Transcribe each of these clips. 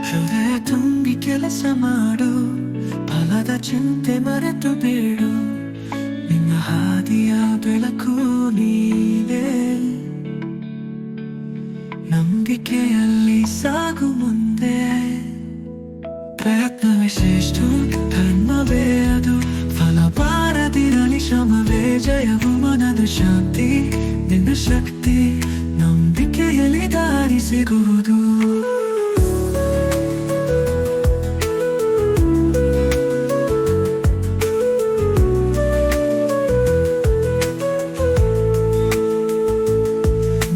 ಹೃದಯ ತುಂಬಿ ಕೆಲಸ ಮಾಡು, ಫಲದ ಚಿಂತೆ ಮರೆತು ಬೇಡು. ನಿನ್ನ ಹಾದಿಯ ಬೆಳಕು ನೀವೇ, ನಂಬಿಕೆಯಲ್ಲಿ ಸಾಗು ಮುಂದೆ. ಪ್ರಯತ್ನವೇ ಶ್ರೇಷ್ಠ, ಧರ್ಮವೇ ಅದು, ಫಲ ಬಾರದಿರಲಿ ಶ್ರಮವೇ ಜಯವು. ಮನದ ಶಾಂತಿ ನಿನ್ನ ಶಕ್ತಿ, ನಂಬಿಕೆಯಲ್ಲಿ ದಾರಿ ಸಿಗುವುದು.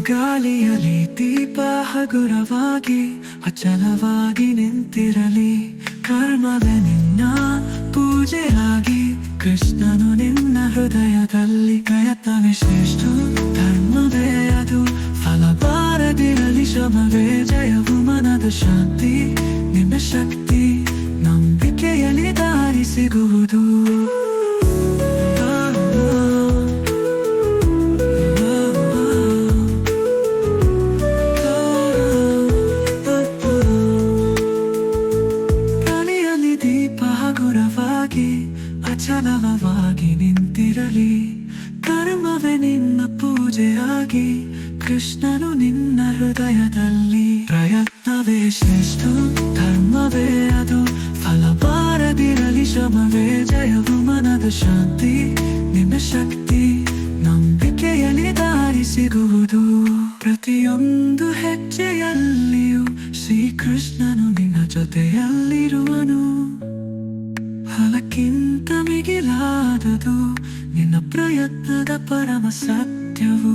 ಗಾಳಿಯಲ್ಲಿ ದೀಪ ಹಗುರವಾಗಿ ಅಚಲವಾಗಿ ನಿಂತಿರಲಿ. ಕರ್ಮವೇ ನಿನ್ನ ಪೂಜೆಯಾಗಿ, ಕೃಷ್ಣನು ನಿನ್ನ ಹೃದಯದಲ್ಲಿ. ಪ್ರಯತ್ನವೇ ಶ್ರೇಷ್ಠ, ಧರ್ಮವೇ ಅದು, ಫಲ ಬಾರದಿರಲಿ ಶ್ರಮವೇ ಜಯವು. ಮನದ ಶಾಂತಿ ನಿನ್ನ ಶಕ್ತಿ, ನಂಬಿಕೆಯಲ್ಲಿ ದಾರಿ ಸಿಗುವುದು. ಅಚಲವಾಗಿ ನಿಂತಿರಲಿ. ಕರ್ಮವೇ ನಿನ್ನ ಪೂಜೆಯಾಗಿ, ಕೃಷ್ಣನು ನಿನ್ನ ಹೃದಯದಲ್ಲಿ. ಪ್ರಯತ್ನವೇ ಶ್ರೇಷ್ಠ, ಧರ್ಮವೇ ಅದು, ಫಲ ಬಾರದಿರಲಿ ಶ್ರಮವೇ ಜಯವು. ಮನದ ಶಾಂತಿ ನಿನ್ನ ಶಕ್ತಿ, ನಂಬಿಕೆಯಲ್ಲಿ ದಾರಿ ಸಿಗುವುದು. ಪ್ರತಿಯೊಂದು ಹೆಜ್ಜೆಯಲ್ಲಿಯೂ ಶ್ರೀಕೃಷ್ಣನು ನಿನ್ನ ಜೊತೆಯಲ್ಲಿರುವನು. ಫಲಕ್ಕಿಂತ ಮಿಗಿಲಾದದು ನಿನ್ನ ಪ್ರಯತ್ನದ ಪರಮ ಸತ್ಯವು.